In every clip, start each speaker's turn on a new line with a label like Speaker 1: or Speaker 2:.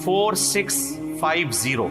Speaker 1: 4650,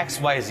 Speaker 1: XYZ।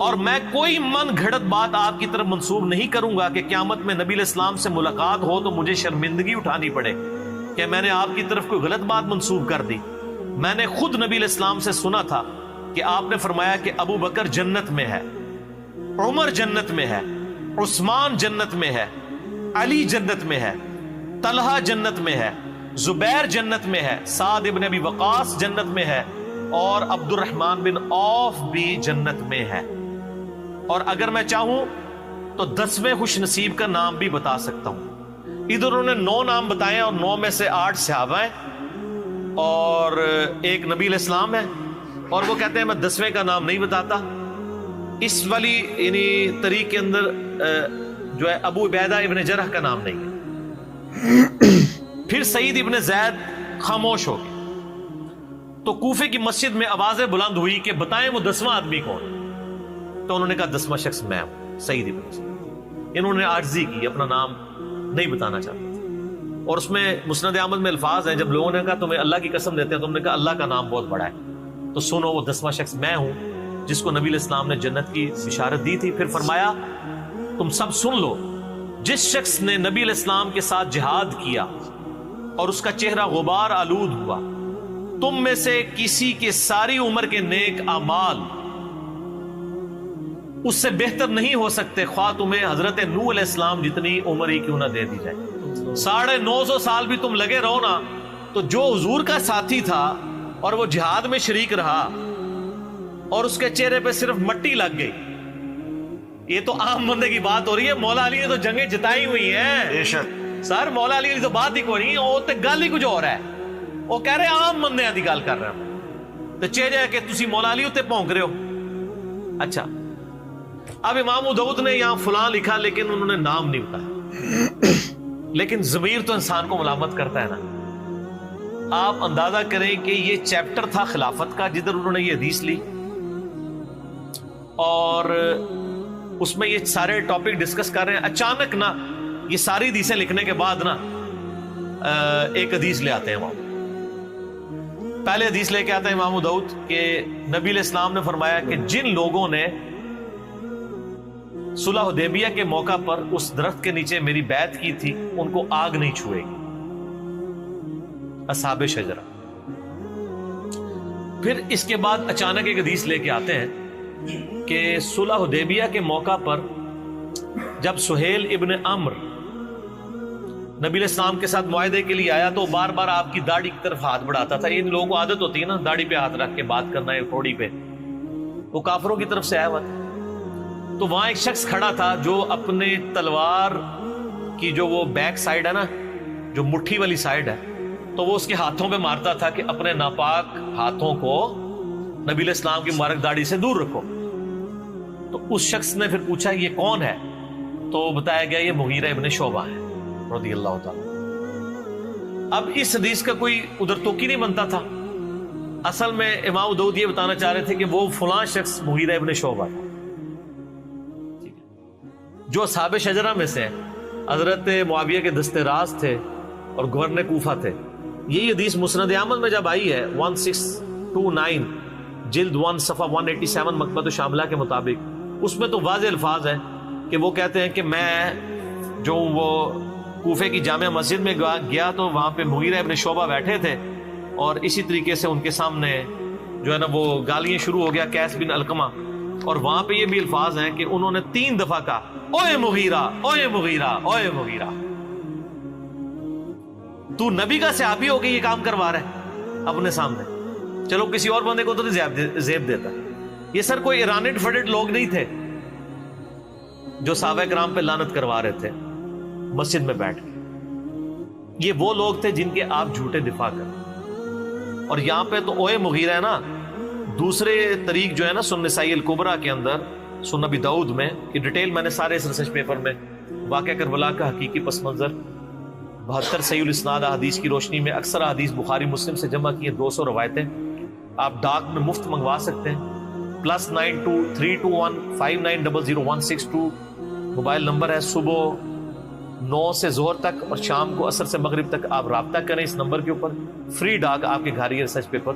Speaker 1: اور میں کوئی من گھڑت بات آپ کی طرف منسوب نہیں کروں گا کہ قیامت میں نبی علیہ السلام سے ملاقات ہو تو مجھے شرمندگی اٹھانی پڑے کہ میں نے آپ کی طرف کوئی غلط بات منسوب کر دی. میں نے خود نبی علیہ السلام سے سنا تھا کہ آپ نے فرمایا کہ ابو بکر جنت میں ہے, عمر جنت میں ہے, عثمان جنت میں ہے, علی جنت میں ہے, طلحہ جنت میں ہے, زبیر جنت میں ہے, سعد ابن ابی وقاص جنت میں ہے, اور عبد الرحمن بن عوف بھی جنت میں ہے. اور اگر میں چاہوں تو 10ویں خوش نصیب کا نام بھی بتا سکتا ہوں. ادھر انہوں نے 9 نام بتائے اور 9 میں سے 8 صحابہ ہیں اور ایک نبی علیہ السلام ہے, اور وہ کہتے ہیں میں 10ویں کا نام نہیں بتاتا. اس والی یعنی طریق کے اندر جو ہے ابو عبیدہ ابن جرح کا نام نہیں ہے. پھر سعید ابن زید خاموش ہو گئے تو کوفے کی مسجد میں آوازیں بلند ہوئی کہ بتائیں وہ 10واں آدمی کون. تو انہوں نے کہا 10واں شخص میں ہوں, سعید ابن زید. انہوں نے عاجزی کی, اپنا نام نہیں بتانا چاہتے تھے. اور اس میں مسند احمد میں الفاظ ہیں, جب لوگوں نے کہا تمہیں اللہ کی قسم دیتے ہیں, تو انہوں نے کہا اللہ کا نام بہت بڑا ہے, تو سنو وہ 10واں شخص میں ہوں جس کو نبی علیہ السلام نے جنت کی بشارت دی تھی. پھر فرمایا تم سب سن لو, جس شخص نے نبی علیہ السلام کے ساتھ جہاد کیا اور اس کا چہرہ غبار آلود ہوا, تم میں سے کسی کے ساری عمر کے نیک اعمال اس سے بہتر نہیں ہو سکتے, خواہ تمہیں حضرت نوح علیہ السلام جتنی عمر ہی کیوں نہ دے دی جائے. 950 سال بھی تم لگے رہو نا, تو جو حضور کا ساتھی تھا اور وہ جہاد میں شریک رہا اور اس کے چہرے پہ صرف مٹی لگ گئی, یہ تو عام بندے کی بات ہو رہی ہے. مولا علی نے تو جنگیں جتائی ہوئی ہیں
Speaker 2: بے شک
Speaker 1: سر, مولا علی تو بات ہی کوئی نہیں, وہ تو گل ہی کچھ اور ہے. وہ کہہ رہے عام بندے کی گل کر رہے ہیں, تو چہرے کہ تسی مولا علی اتنے پونک رہے ہو. اچھا, اب امام ابو داؤد نے یہاں فلاں لکھا لیکن انہوں نے نام نہیں بتایا. لیکن ضمیر تو انسان کو ملامت کرتا ہے نا. آپ اندازہ کریں کہ یہ چیپٹر تھا خلافت کا جدھر انہوں نے یہ حدیث لی, اور اس میں یہ سارے ٹاپک ڈسکس کر رہے ہیں. اچانک نا یہ ساری حدیثیں لکھنے کے بعد نا ایک حدیث لے آتے ہیں وہاں. پہلے حدیث لے کے آتے ہیں امام ابو داؤد کہ نبی علیہ السلام نے فرمایا کہ جن لوگوں نے صلح حدیبیہ کے موقع پر اس درخت کے نیچے میری بیعت کی تھی ان کو آگ نہیں چھوئے گی, اصحاب شجرہ. پھر اس کے بعد اچانک ایک حدیث لے کے آتے ہیں کہ صلح حدیبیہ کے موقع پر جب سہیل ابن عمرو نبی علیہ السلام کے ساتھ معاہدے کے لیے آیا تو بار بار آپ کی داڑھی کی طرف ہاتھ بڑھاتا تھا. ان لوگوں کو عادت ہوتی ہے نا داڑھی پہ ہاتھ رکھ کے بات کرنا ہے, کوڑی پہ. وہ کافروں کی طرف سے آیا ہوا تھا. تو وہاں ایک شخص کھڑا تھا جو اپنے تلوار کی جو وہ بیک سائڈ ہے نا, جو مٹھی والی سائڈ ہے, تو وہ اس کے ہاتھوں پہ مارتا تھا کہ اپنے ناپاک ہاتھوں کو نبی علیہ السلام کی مبارک داڑھی سے دور رکھو. تو اس شخص نے پھر پوچھا یہ کون ہے, تو بتایا گیا یہ مغیرہ ابن شعبہ ہے رضی اللہ تعالی. اب اس حدیث کا کوئی ادھر توقی نہیں بنتا تھا. اصل میں امام ابو داؤد یہ بتانا چاہ رہے تھے کہ وہ فلاں شخص مغیرہ ابن شعبہ تھا جو اصحاب شجرہ میں سے حضرت معاویہ کے دست راز تھے اور گورنر کوفہ تھے. یہی حدیث مسند احمد میں جب آئی ہے 1629 جلد 1 صفحہ 187 مکتبۃ شاملہ کے مطابق, اس میں تو واضح الفاظ ہیں کہ وہ کہتے ہیں کہ میں جو وہ کوفے کی جامع مسجد میں گیا تو وہاں پہ مغیرہ ابن شعبہ بیٹھے تھے, اور اسی طریقے سے ان کے سامنے جو ہے نا وہ گالیاں شروع ہو گیا قیس بن علقمہ, اور وہاں پہ یہ بھی الفاظ ہیں کہ انہوں نے 3 دفعہ کہا اوئے مغیرہ اوئے مغیرہ اوئے مغیرہ. تو نبی کا صحابی ہو کے یہ کام کروا رہا ہے اپنے سامنے, چلو کسی اور بندے کو تو زیب دیتا. یہ سر کوئی ایرانڈ فڈڈ لوگ نہیں تھے جو صحابہ کرام پہ لعنت کروا رہے تھے مسجد میں بیٹھ کے. یہ وہ لوگ تھے جن کے آپ جھوٹے دفاع کریں. اور یہاں پہ تو اوئے مغیرہ ہے نا, دوسرے طریق جو ہے نا سنن نسائی الکبریٰ کے اندر, سنن ابی داؤد میں, کہ ڈیٹیل میں نے سارے اس ریسرچ پیپر میں واقعہ کربلا کا حقیقی پس منظر 72 صحیح الاسناد احادیث کی روشنی میں اکثر احادیث بخاری مسلم سے جمع کی 200 روایتیں آپ ڈاک میں مفت منگوا سکتے ہیں. +923215900162 موبائل نمبر ہے. صبح 9 سے ظہر تک اور شام کو عصر سے مغرب تک آپ رابطہ کریں اس نمبر کے اوپر. فری ڈاک آپ کے گھر یہ ریسرچ پیپر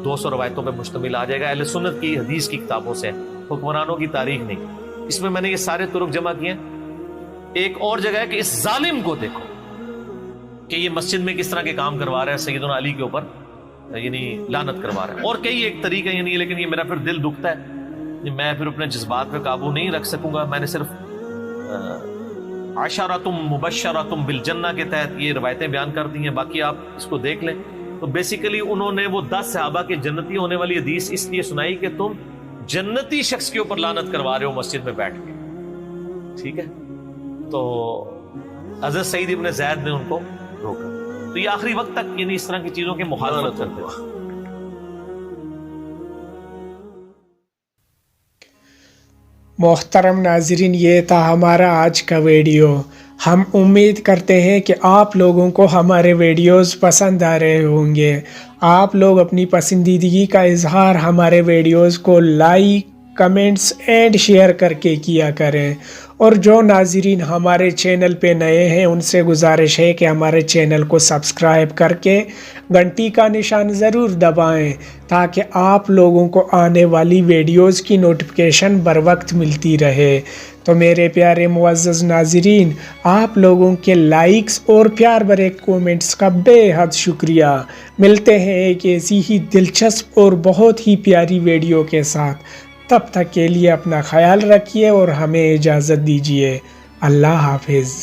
Speaker 1: 200 روایتوں پہ مشتمل آ جائے گا, اہل سنت کی حدیث کی کتابوں سے. حکمرانوں کی تاریخ نہیں. اس میں میں نے یہ سارے طرق جمع کیے ہیں. ایک اور جگہ ہے کہ اس ظالم کو دیکھو کہ یہ مسجد میں کس طرح کے کام کروا رہا ہے سیدنا علی کے اوپر, یعنی لعنت کروا رہا ہے. اور کئی ایک طریقہ یعنی, لیکن یہ میرا پھر دل دکھتا ہے, میں پھر اپنے جذبات پہ قابو نہیں رکھ سکوں گا. میں نے صرف عشرۃ مبشرۃ بالجنہ کے تحت یہ روایتیں بیان کر دی ہیں, باقی آپ اس کو دیکھ لیں. تو بیسیکلی انہوں نے وہ 10 صحابہ کے جنتی ہونے والی حدیث اس لیے سنائی کہ تم جنتی شخص کے اوپر لعنت کروا رہے ہو مسجد میں بیٹھ کے. ٹھیک ہے, تو حضرت سعید ابن زید نے ان کو روکا. تو یہ آخری وقت تک یعنی اس طرح کی چیزوں کے مخالفت کرتے تھے.
Speaker 3: محترم ناظرین, یہ تھا ہمارا آج کا ویڈیو. ہم امید کرتے ہیں کہ آپ لوگوں کو ہمارے ویڈیوز پسند آ رہے ہوں گے. آپ لوگ اپنی پسندیدگی کا اظہار ہمارے ویڈیوز کو لائک, کمنٹس اینڈ شیئر کر کے کیا کریں. اور جو ناظرین ہمارے چینل پہ نئے ہیں ان سے گزارش ہے کہ ہمارے چینل کو سبسکرائب کر کے گھنٹی کا نشان ضرور دبائیں تاکہ آپ لوگوں کو آنے والی ویڈیوز کی نوٹیفیکیشن بر وقت ملتی رہے. تو میرے پیارے معزز ناظرین, آپ لوگوں کے لائکس اور پیار بھرے کومنٹس کا بے حد شکریہ. ملتے ہیں ایک ایسی ہی دلچسپ اور بہت ہی پیاری ویڈیو کے ساتھ. تب تک کے لیے اپنا خیال رکھیے اور ہمیں اجازت دیجیے. اللہ حافظ.